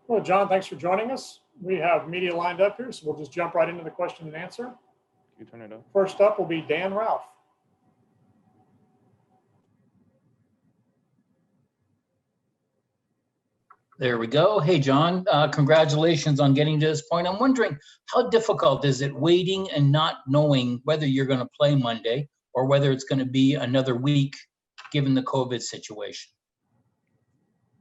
Well, John, thanks for joining us. We have media lined up here, so we'll just jump right into the question and answer. You turn it up. First up will be Dan Ralph. There we go. Hey, John, congratulations on getting to this point. I'm wondering, how difficult is it waiting and not knowing whether you're going to play Monday or whether it's going to be another week given the COVID situation?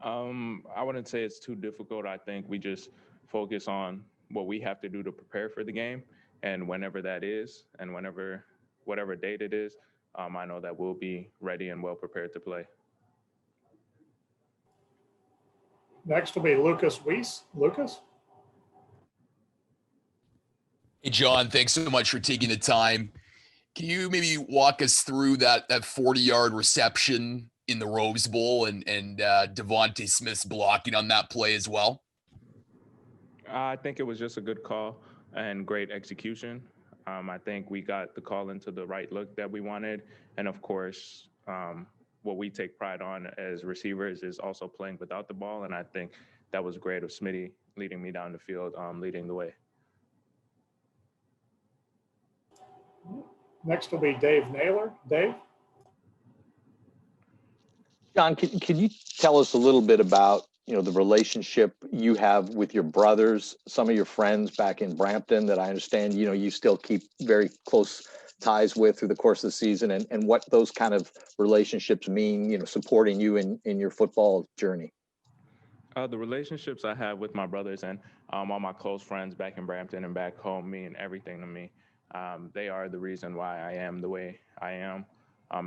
I wouldn't say it's too difficult. I think we just focus on what we have to do to prepare for the game, and whenever that is, and whatever date it is, I know that we'll be ready and well prepared to play. Next will be Lucas Wiese. Lucas? Hey, John, thanks so much for taking the time. Can you maybe walk us through that 40-yard reception in the Rose Bowl and DeVonta Smith's blocking on that play as well? I think it was just a good call and great execution. I think we got the call into the right look that we wanted. And of course, what we take pride on as receivers is also playing without the ball. And I think that was great of Smitty leading me down the field, leading the way. Next will be Dave Naylor. Dave? John, could you tell us a little bit about, the relationship you have with your brothers, some of your friends back in Brampton that I understand, you still keep very close ties with through the course of the season, and what those kind of relationships mean, supporting you in your football journey? The relationships I have with my brothers and all my close friends back in Brampton and back home mean everything to me. They are the reason why I am the way I am.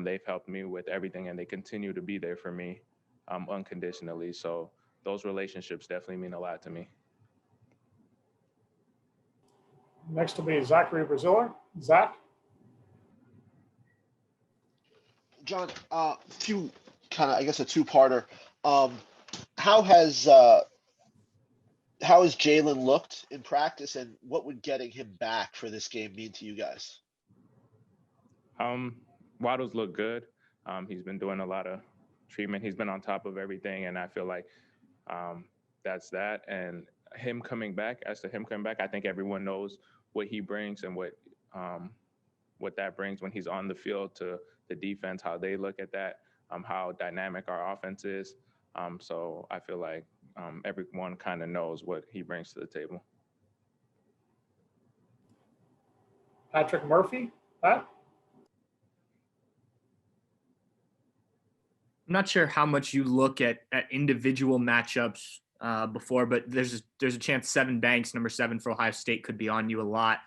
They've helped me with everything, and they continue to be there for me unconditionally. So those relationships definitely mean a lot to me. Next will be Zachary Braziller. Zach? John, few kind of, I guess, a two-parter. How has Jaylen looked in practice, and what would getting him back for this game mean to you guys? Waddle's looked good. He's been doing a lot of treatment. He's been on top of everything, and I feel like that's that. And him coming back, I think everyone knows what he brings and what that brings when he's on the field to the defense, how they look at that, how dynamic our offense is. So I feel like everyone kind of knows what he brings to the table. Patrick Murphy. Pat? I'm not sure how much you look at individual matchups before, but there's a chance Sevyn Banks, number 7 for Ohio State, could be on you a lot.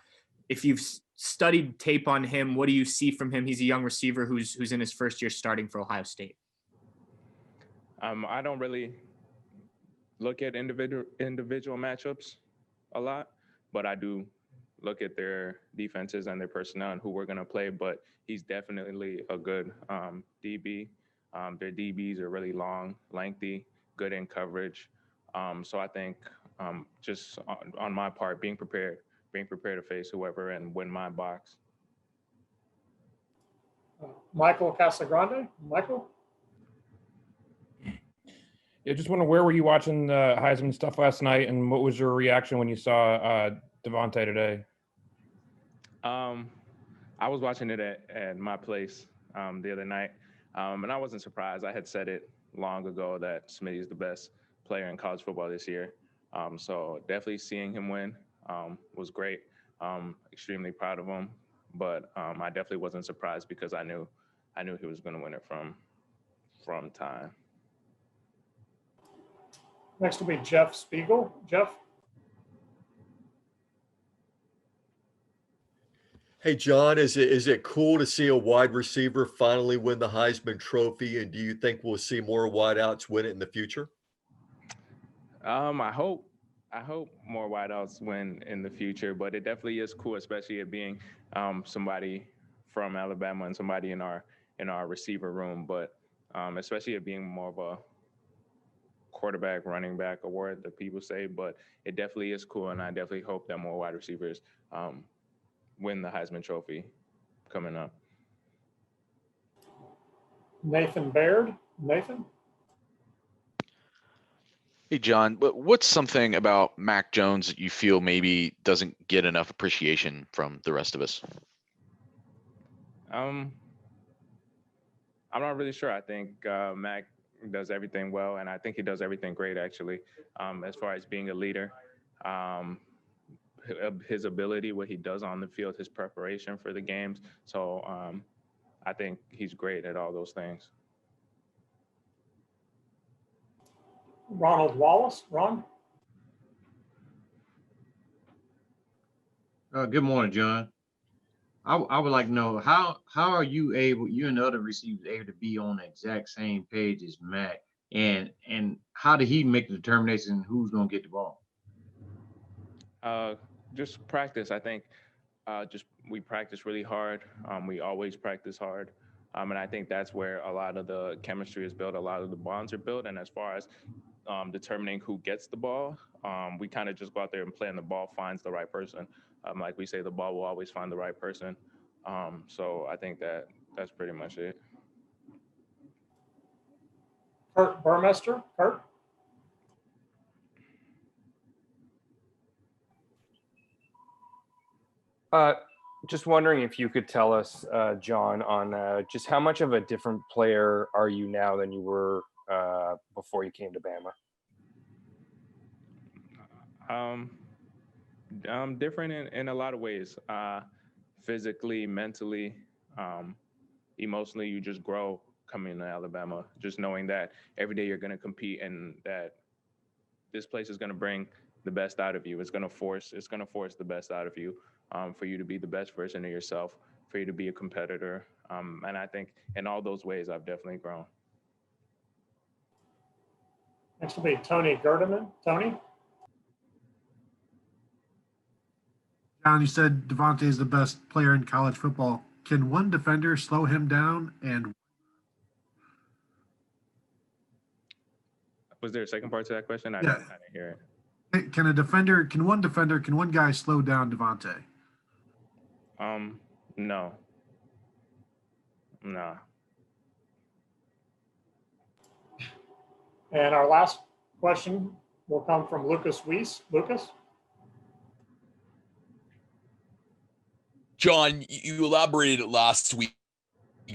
If you've studied tape on him, what do you see from him? He's a young receiver who's in his first year starting for Ohio State. I don't really look at individual matchups a lot, but I do look at their defenses and their personnel and who we're going to play. But he's definitely a good DB. Their DBs are really long, lengthy, good in coverage. So I think just on my part, being prepared to face whoever and win my box. Michael Casagrande. Michael? Yeah, just wondering, where were you watching the Heisman stuff last night, and what was your reaction when you saw DeVonta today? I was watching it at my place the other night, and I wasn't surprised. I had said it long ago that Smitty is the best player in college football this year. So definitely seeing him win was great. Extremely proud of him, but I definitely wasn't surprised because I knew he was going to win it from time. Next will be Jeff Spiegel. Jeff? Hey, John, is it cool to see a wide receiver finally win the Heisman Trophy? And do you think we'll see more wideouts win it in the future? I hope more wideouts win in the future, but it definitely is cool, especially it being somebody from Alabama and somebody in our receiver room. But especially it being more of a quarterback, running back award that people say. But it definitely is cool, and I definitely hope that more wide receivers win the Heisman Trophy coming up. Nathan Baird. Nathan? Hey, John, what's something about Mac Jones that you feel maybe doesn't get enough appreciation from the rest of us? I'm not really sure. I think Mac does everything well, and I think he does everything great, actually, as far as being a leader. His ability, what he does on the field, his preparation for the games. So I think he's great at all those things. Ronald Wallace, Ron? Good morning, John. I would like to know how are you and the other receivers able to be on the exact same page as Mac, and how did he make the determination who's going to get the ball? Just practice. I think we practice really hard. We always practice hard. And I think that's where a lot of the chemistry is built, a lot of the bonds are built. And as far as determining who gets the ball, we kind of just go out there and play, and the ball finds the right person. Like we say, the ball will always find the right person. So I think that's pretty much it. Kurt Burmester, Kurt? Just wondering if you could tell us, John, on just how much of a different player are you now than you were before you came to Bama? Different in a lot of ways. Physically, mentally, emotionally, you just grow coming to Alabama, just knowing that every day you're going to compete and that this place is going to bring the best out of you. It's going to force the best out of you, for you to be the best version of yourself, for you to be a competitor. And I think in all those ways, I've definitely grown. Next will be Tony Gerdeman. Tony? John, you said DeVonta is the best player in college football. Can one defender slow him down? And Was there a second part to that question? I Yeah. didn't hear it. Can one guy slow down DeVonta? No. And our last question will come from Lucas Wiese. Lucas? John, you elaborated last week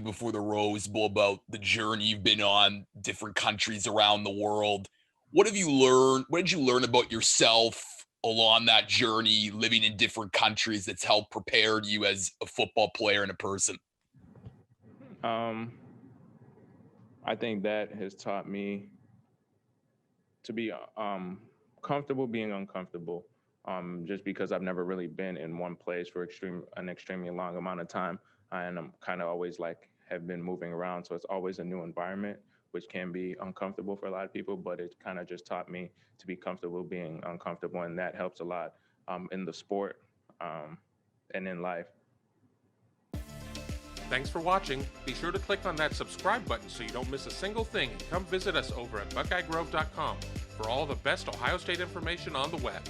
before the Rose Bowl about the journey you've been on, different countries around the world. What have you learned? What did you learn about yourself along that journey, living in different countries, that's helped prepare you as a football player and a person? I think that has taught me to be comfortable being uncomfortable. Just because I've never really been in one place for an extremely long amount of time, and I'm kind of always have been moving around, so it's always a new environment, which can be uncomfortable for a lot of people, but it kind of just taught me to be comfortable being uncomfortable, and that helps a lot in the sport and in life. Thanks for watching. Be sure to click on that subscribe button so you don't miss a single thing, and come visit us over at BuckeyeGrove.com for all the best Ohio State information on the web.